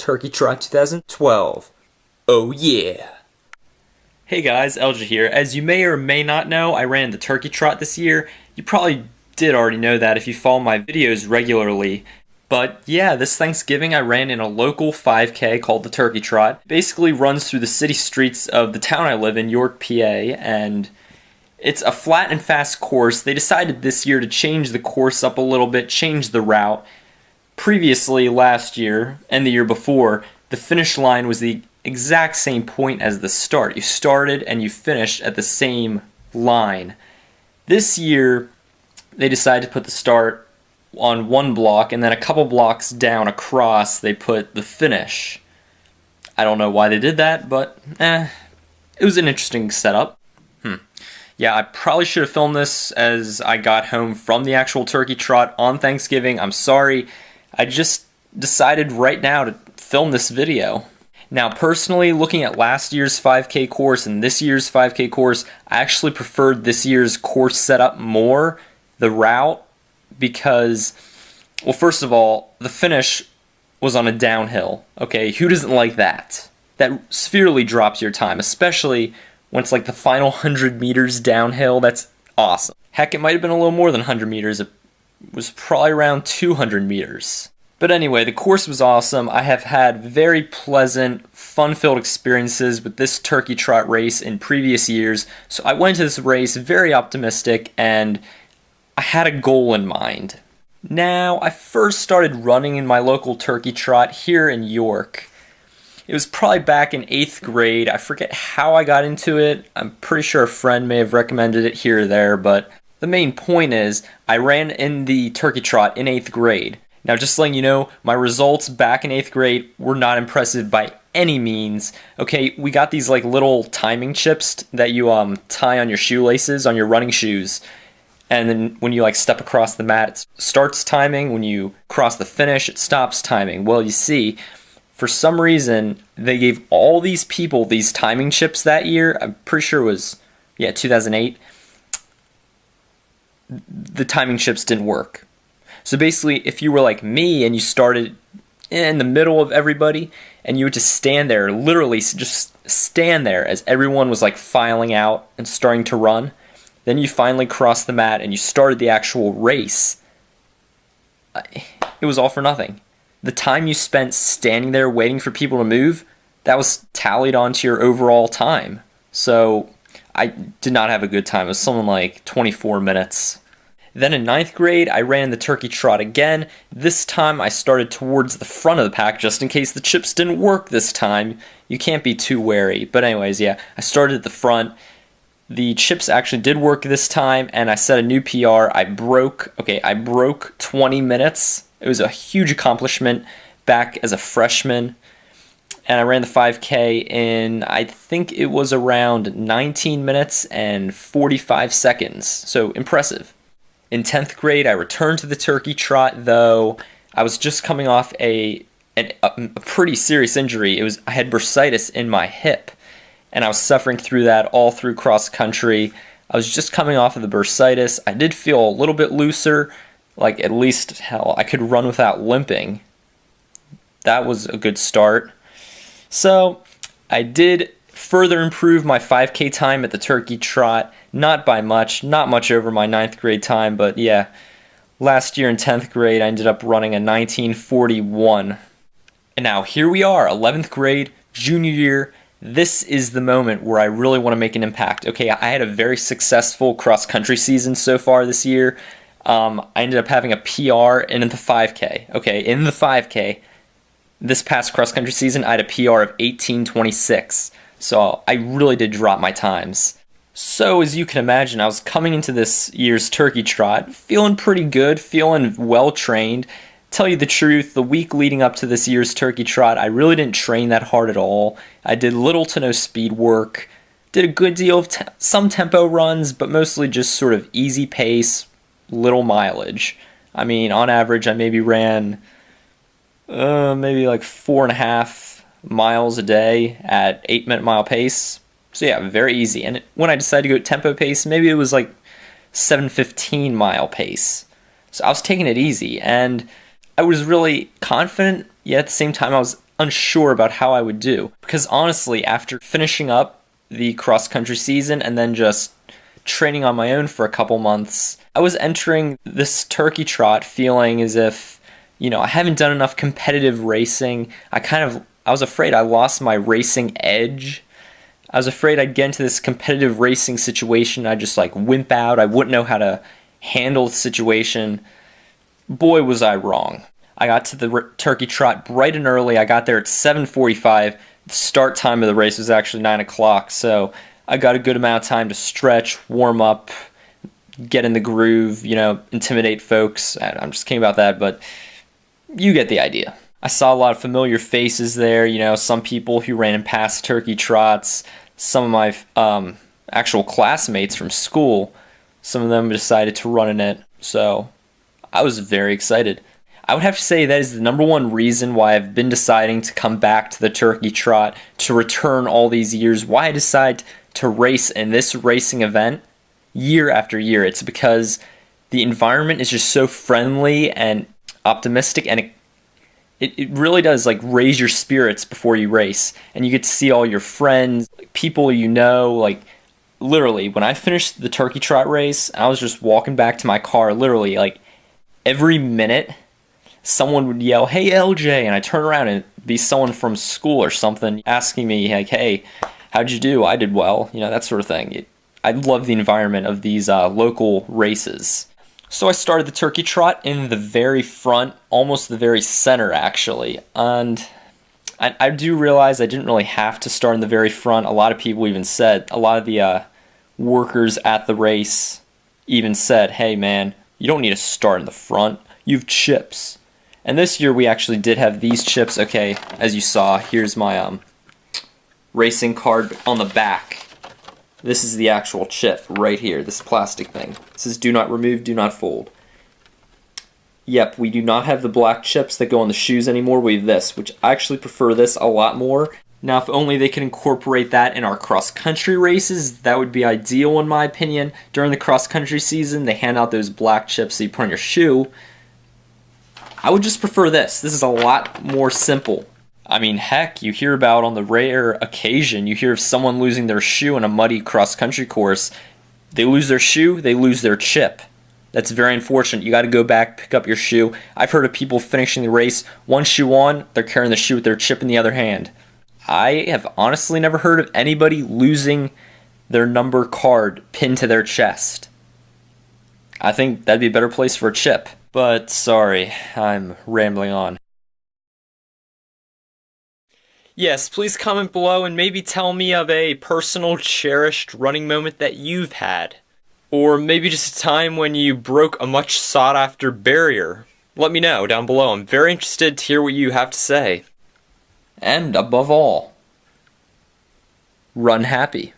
Turkey Trot 2012. Oh yeah! Hey guys, LJ here. As you may or may not know, I ran the Turkey Trot this year. You probably did already know that if you follow my videos regularly. But yeah, this Thanksgiving I ran in a local 5K called the Turkey Trot. It basically runs through the city streets of the town I live in, York, PA, and it's a flat and fast course. They decided this year to change the course up a little bit, change the route. Previously, last year, and the year before, the finish line was the exact same point as the start. You started and you finished at the same line. This year, they decided to put the start on one block, and then a couple blocks down across, they put the finish. I don't know why they did that, but it was an interesting setup. Yeah, I probably should have filmed this as I got home from the actual Turkey Trot on Thanksgiving. I'm sorry. I just decided right now to film this video. Now, personally, looking at last year's 5K course and this year's 5K course, I actually preferred this year's course setup more, the route, because, well, first of all, the finish was on a downhill. Okay, who doesn't like that? That severely drops your time, especially when it's like the final 100 meters downhill. That's awesome. Heck, it might have been a little more than 100 meters. It was probably around 200 meters. But anyway, the course was awesome. I have had very pleasant, fun-filled experiences with this Turkey Trot race in previous years. So I went to this race very optimistic, and I had a goal in mind. Now, I first started running in my local Turkey Trot here in York. It was probably back in 8th grade. I forget how I got into it. I'm pretty sure a friend may have recommended it here or there, but the main point is I ran in the Turkey Trot in 8th grade. Now, just letting you know, my results back in 8th grade were not impressive by any means. Okay, we got these like little timing chips that you tie on your shoelaces, on your running shoes. And then when you like step across the mat, it starts timing. When you cross the finish, it stops timing. Well, you see, for some reason, they gave all these people these timing chips that year. I'm pretty sure it was, 2008. The timing chips didn't work. So basically, if you were like me and you started in the middle of everybody and you would just stand there, literally just stand there as everyone was like filing out and starting to run, then you finally crossed the mat and you started the actual race, it was all for nothing. The time you spent standing there waiting for people to move, that was tallied onto your overall time. So I did not have a good time. It was something like 24 minutes. Then in 9th grade, I ran the Turkey Trot again. This time I started towards the front of the pack just in case the chips didn't work this time. You can't be too wary. But anyways, yeah, I started at the front. The chips actually did work this time, and I set a new PR. I broke 20 minutes. It was a huge accomplishment back as a freshman, and I ran the 5K in, I think it was around 19 minutes and 45 seconds, so impressive. In 10th grade, I returned to the Turkey Trot, though I was just coming off a pretty serious injury. I had bursitis in my hip, and I was suffering through that all through cross country. I was just coming off of the bursitis. I did feel a little bit looser. Like, at least, hell, I could run without limping. That was a good start. So, I did further improve my 5K time at the Turkey Trot. Not by much, not much over my 9th grade time, but yeah. Last year in 10th grade, I ended up running a 19:41. And now, here we are, 11th grade, junior year. This is the moment where I really want to make an impact. Okay, I had a very successful cross-country season so far this year. I ended up having a PR in the 5K. Okay, in the 5K, this past cross-country season, I had a PR of 18:26. So I really did drop my times. So as you can imagine, I was coming into this year's Turkey Trot feeling pretty good, feeling well-trained. Tell you the truth, the week leading up to this year's Turkey Trot, I really didn't train that hard at all. I did little to no speed work, did a good deal of some tempo runs, but mostly just sort of easy pace, little mileage. I mean, on average, I maybe ran maybe like 4.5 miles a day at 8-minute mile pace. So yeah, very easy. And when I decided to go tempo pace, maybe it was like 7:15 mile pace. So I was taking it easy, and I was really confident, yet at the same time I was unsure about how I would do. Because honestly, after finishing up the cross-country season and then just training on my own for a couple months, I was entering this Turkey Trot feeling as if, you know, I haven't done enough competitive racing. I was afraid I lost my racing edge. I was afraid I'd get into this competitive racing situation. I'd just like wimp out. I wouldn't know how to handle the situation. Boy, was I wrong. I got to the Turkey Trot bright and early. I got there at 7:45. The start time of the race was actually 9 o'clock, so I got a good amount of time to stretch, warm up, get in the groove, you know, intimidate folks. I'm just kidding about that, but you get the idea. I saw a lot of familiar faces there, you know, some people who ran in past Turkey Trots, some of my actual classmates from school. Some of them decided to run in it, so I was very excited. I would have to say that is the number one reason why I've been deciding to come back to the Turkey Trot, to return all these years, why I decide to race in this racing event year after year. It's because the environment is just so friendly and optimistic, and it really does like raise your spirits before you race, and you get to see all your friends, people you know. Like literally, when I finished the Turkey Trot race, I was just walking back to my car, literally like every minute someone would yell, "Hey LJ," and I turn around and it'd be someone from school or something asking me like, "Hey, how'd you do?" "I did well," you know, that sort of thing. I love the environment of these local races. So I started the Turkey Trot in the very front, almost the very center actually, and I do realize I didn't really have to start in the very front. A lot of people even said, a lot of the workers at the race even said, "Hey man, you don't need to start in the front, you have chips." And this year we actually did have these chips. Okay, as you saw, here's my racing card on the back. This is the actual chip right here, this plastic thing. It says do not remove, do not fold. Yep, we do not have the black chips that go on the shoes anymore. We have this, which I actually prefer this a lot more. Now, if only they could incorporate that in our cross-country races, that would be ideal in my opinion. During the cross-country season, they hand out those black chips that you put on your shoe. I would just prefer this. This is a lot more simple. I mean, heck, you hear about on the rare occasion, you hear of someone losing their shoe in a muddy cross-country course. They lose their shoe, they lose their chip. That's very unfortunate. You got to go back, pick up your shoe. I've heard of people finishing the race, one shoe on, they're carrying the shoe with their chip in the other hand. I have honestly never heard of anybody losing their number card pinned to their chest. I think that'd be a better place for a chip. But sorry, I'm rambling on. Yes, please comment below and maybe tell me of a personal cherished running moment that you've had. Or maybe just a time when you broke a much sought after barrier. Let me know down below. I'm very interested to hear what you have to say. And above all, run happy.